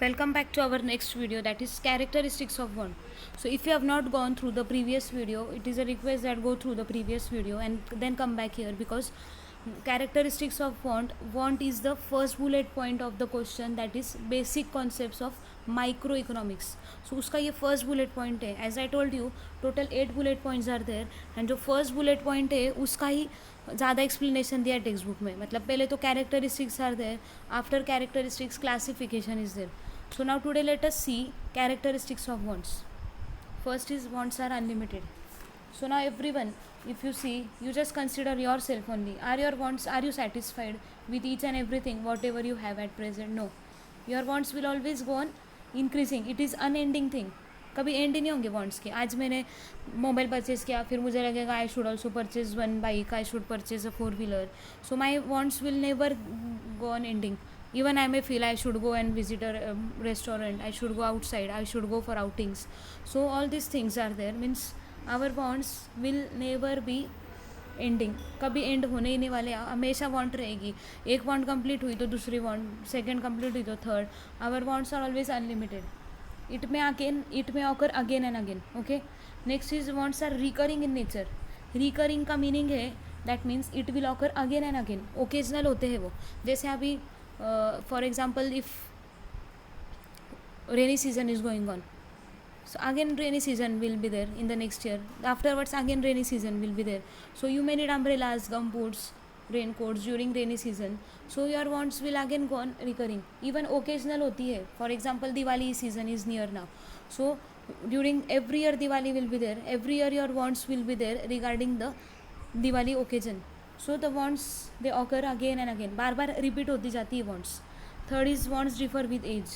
Welcome back to our next video, that is characteristics of want. So if you have not gone through the previous video, it is a request that go through the previous video and then come back here, because characteristics of want is the first bullet point of the question, that is basic concepts of microeconomics. So उसका ये first bullet point है. As I told you, total 8 bullet points are there, and जो first bullet point है उसका ही ज़्यादा explanation दिया text book में. मतलब पहले तो characteristics are there, after characteristics classification is there. So now today let us see characteristics of wants. First is wants are unlimited. So now everyone, if you see, you just consider yourself only. Are your wants, are you satisfied with each and everything whatever you have at present? No. Your wants will always go on increasing. It is unending thing. कभी and he नहीं होंगे wants के. आज मैंने mobile purchase किया, फिर मुझे लगेगा I should also purchase one bike, I should purchase a 4-wheeler. So my wants will never go on ending. Even I may feel I should go and visit a restaurant, I should go outside, I should go for outings. So all these things are there, means our wants will never be ending. कभी and होने ही नहीं वाले, हमेशा want रहेगी. एक want complete हुई तो दूसरी वांट, सेकंड कंप्लीट हुई तो third. Our wants are always unlimited. It may occur again and again. Okay, next is wants are recurring in nature. Recurring का मीनिंग है that means it will occur again and again. Occasional होते हैं वो. जैसे अभी for example, if rainy season is going on, so again rainy season will be there in the next year. Afterwards again rainy season will be there. So you may need umbrellas, gumboots, raincoats during rainy season. So your wants will again go on recurring. Even occasional होती है. For example, Diwali season is near now. So during every year Diwali will be there. Every year your wants will be there regarding the Diwali occasion. So the wants they occur again and again, बार बार repeat होती जाती है wants. Third is wants differ with age.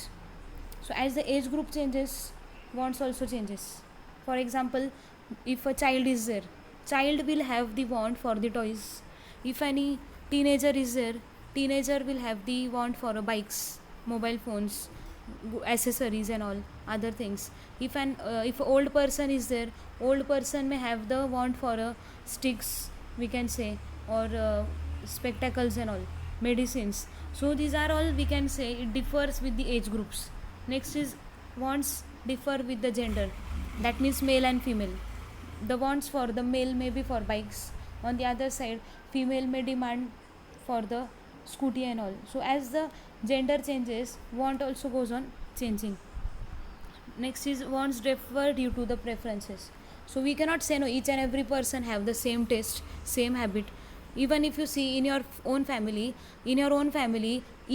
So age the age group changes, wants also changes. For example, if a child is there, child will have the want for the toys. If any teenager is there, teenager will have the want for bikes, mobile phones, accessories and all other things. If old person is there, old person may have the want for sticks, we can say, or spectacles and all, medicines. So these are all, we can say, it differs with the age groups. Next is wants differ with the gender, that means male and female. The wants for the male may be for bikes, on the other side female may demand for the scooty and all. So as the gender changes, want also goes on changing. Next is wants differ due to the preferences. So we cannot say no, each and every person have the same taste, same habit. Even if you see in your own family,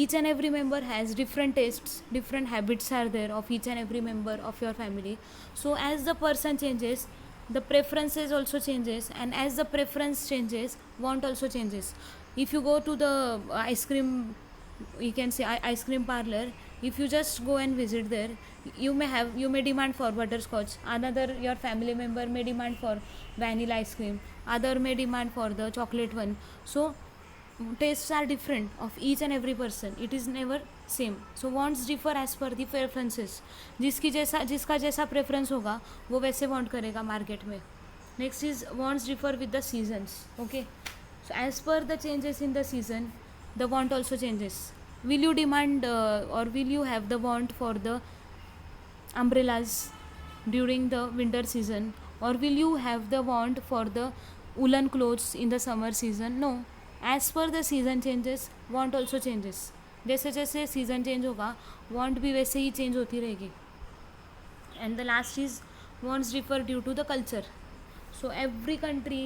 each and every member has different tastes, different habits are there of each and every member of your family. So as the person changes, the preferences also changes, and as the preference changes, want also changes. If you go to the ice cream, you can say ice cream parlor, if you just go and visit there, you may demand for butterscotch, another your family member may demand for vanilla ice cream, other may demand for the chocolate one. So tastes are different of each and every person, it is never same. So wants differ as per the preferences. जिसका जैसा preference होगा वो वैसे want करेगा market में. Next is wants differ with the seasons. Okay, so as per the changes in the season, the want also changes. Will you demand और will you have the want for the umbrellas during the winter season, or will you have the want for the woolen clothes in the summer season? No. As per the season changes, want also changes. जैसे जैसे season change होगा, want भी वैसे ही change होती रहेगी. And the last is wants differ due to the culture. So every country,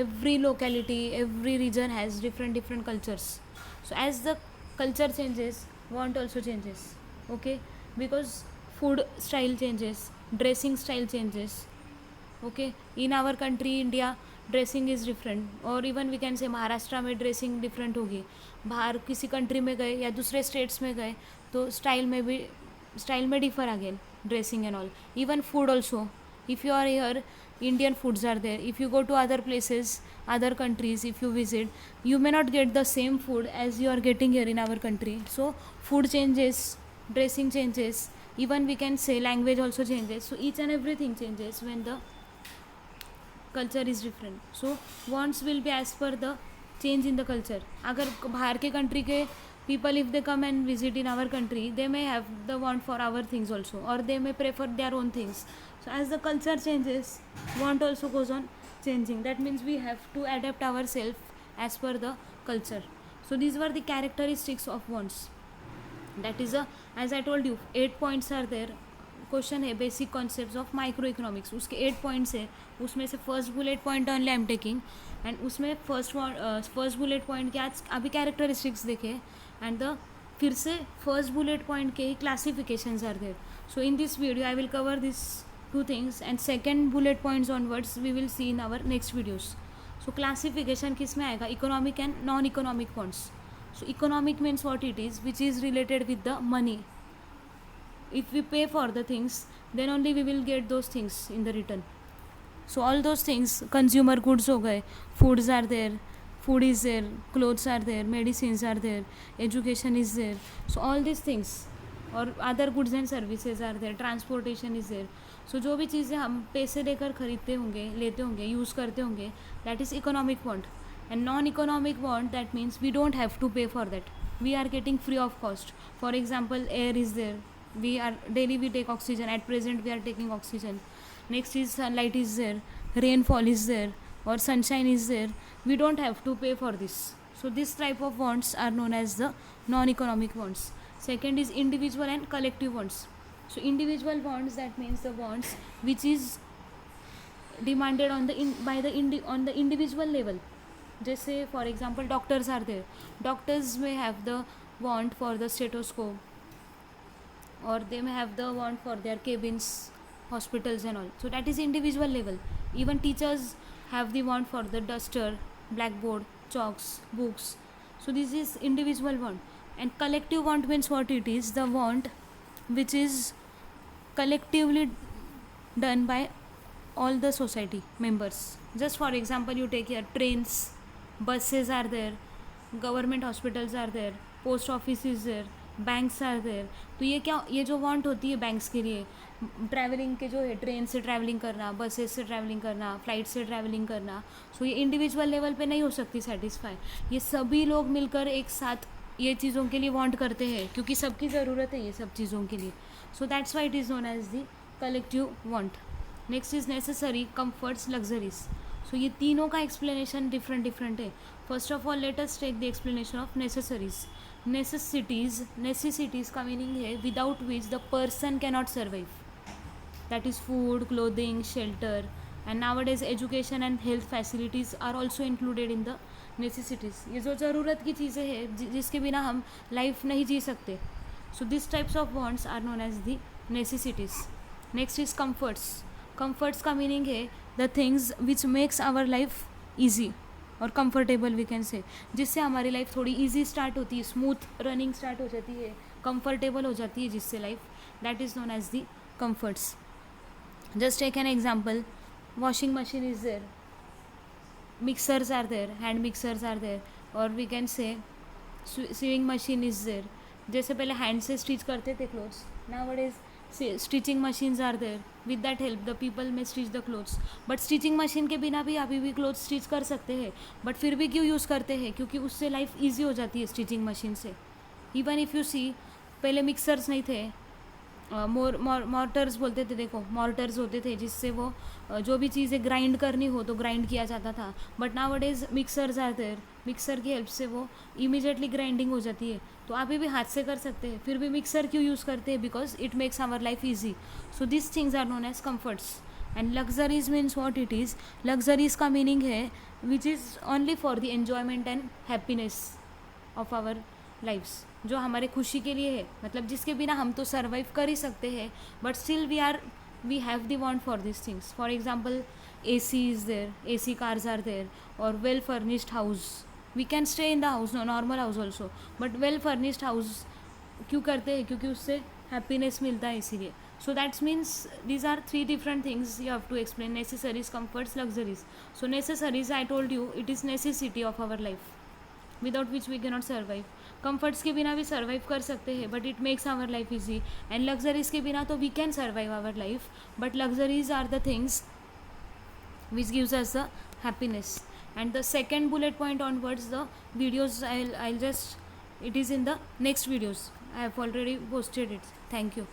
every locality, every region has different cultures. So as the culture changes, want also changes. Okay, because food style changes, dressing style changes. Okay, in our country India, dressing is different, और even we can say Maharashtra में dressing different होगी. बाहर किसी country में गए या दूसरे states में गए तो स्टाइल में differ again, dressing and all. Even food also, if you are here, Indian foods are there. If you go to other places, other countries, if you visit, you may not get the same food as you are getting here in our country. So food changes, dressing changes, even we can say language also changes. So each and everything changes when the culture is different. So wants will be as per the change in the culture. अगर बाहर के country के people, if they come and visit in our country, they may have the want for our things also, or they may prefer their own things. So as the culture changes, want also goes on changing. That means we have to adapt ourselves as per the culture. So these were the characteristics of wants. That is a, as I told you, 8 points are there. Question है basic concepts of micro economics, उसके 8 points है. उसमें से first bullet point only I am taking, and उसमें first bullet point के आज अभी characteristics देखे, एंड द फिर से फर्स्ट बुलेट पॉइंट के ही classifications are there. So in this video I will cover this two things, and second bullet points onwards we will see in our next videos. So classification किस में आएगा? Economic and non economic wants. So economic means what it is, which is related with the money. If we pay for the things, then only we will get those things in the return. So all those things, consumer goods हो गए, foods are there, food is there, clothes are there, medicines are there, education is there. So all these things और other goods and services are there, transportation is there. So जो भी चीज़ें हम पैसे देकर खरीदते होंगे, लेते होंगे, यूज़ करते होंगे, that is economic want. And non-economic want, that means we don't have to pay for that, we are getting free of cost. For example, air is there, we are daily we take oxygen, at present we are taking oxygen. Next is sunlight is there, rainfall is there, or sunshine is there, we don't have to pay for this. So this type of wants are known as the non-economic wants. Second is individual and collective wants. So individual wants, that means the wants which is demanded on the on the individual level. जैसे for example doctors are there, doctors may have the want for the stethoscope, और they may have the want for their cabins, hospitals and all. So that is individual level. Even teachers have the want for the duster, black board, chalks, books. So this is individual want. And collective want means what it is, the want which is collectively done by all the society members. Just for example, you take here trains, buses are there, government hospitals are there, post office is there, banks are there. तो ये क्या, ये जो want होती है banks के लिए, travelling के जो है, ट्रेन से ट्रैवलिंग करना, बसेस से ट्रैवलिंग करना, फ्लाइट से ट्रैवलिंग करना, सो ये इंडिविजुअल लेवल पे नहीं हो सकती सेटिस्फाई. ये सभी लोग मिलकर एक साथ ये चीज़ों के लिए वांट करते हैं, क्योंकि सबकी ज़रूरत है ये सब चीज़ों के लिए. So that's why it is known as the collective want. Next is necessary, comforts, luxuries. So ये तीनों का एक्सप्लेनेशन डिफरेंट है. First of all let us take the explanation of necessaries. Necessities का मीनिंग है without which the person cannot survive. That is food, clothing, shelter, and nowadays education and health facilities are also included in the necessities. ये जो ज़रूरत की चीज़ें हैं जिसके बिना हम लाइफ नहीं जी सकते. So this types of wants are known as the necessities. Next is comforts. Comforts का मीनिंग है the things which makes our life easy और कंफर्टेबल, वी कैन से, जिससे हमारी लाइफ थोड़ी ईजी स्टार्ट होती है, स्मूथ रनिंग स्टार्ट हो जाती है, कंफर्टेबल हो जाती है जिससे life, that is known as the comforts. Just take an example, washing machine is there, mixers are there, hand mixers are there, और we can say sewing machine is there. जैसे पहले हैंड से stitch करते थे clothes, nowadays stitching machines are there. With that help the people may stitch the clothes. But stitching machine के बिना भी अभी भी क्लोथ्स स्टिच कर सकते हैं, बट फिर भी क्यों यूज़ करते हैं? क्योंकि उससे लाइफ ईजी हो जाती है स्टिचिंग मशीन से. इवन इफ़ यू सी, पहले मिक्सर्स नहीं थे, मॉर्टर्स बोलते थे, देखो मॉर्टर्स होते थे जिससे वो जो भी चीज़ें ग्राइंड करनी हो तो ग्राइंड किया जाता था. But nowadays mixers are there, mixer की हेल्प से वो इमीडिएटली ग्राइंडिंग हो जाती है. तो अभी भी हाथ से कर सकते हैं, फिर भी मिक्सर क्यों यूज़ करते हैं? Because it makes our life easy. So this things are known as comforts. And luxuries means what it is. Luxuries का मीनिंग है which is only for the enjoyment and happiness of our lifes, जो हमारे खुशी के लिए है, मतलब जिसके बिना हम तो सर्वाइव कर ही सकते हैं, but still we have the want for this things. For example, AC is there, AC cars are there, or well furnished house. We can stay in the house, no normal house also, but well furnished house क्यों करते हैं? क्योंकि उससे happiness मिलता है, इसीलिए. So that means these are three different things you have to explain: necessaries, comforts, luxuries. So necessaries, I told you, it is necessity of our life, without which we cannot survive. Comforts के बिना भी survive कर सकते हैं, but it makes our life easy. And luxuries के बिना तो we can survive our life, but luxuries are the things which gives us the happiness. And the second bullet point onwards, the videos I'll just it is in the next videos. I have already posted it. Thank you.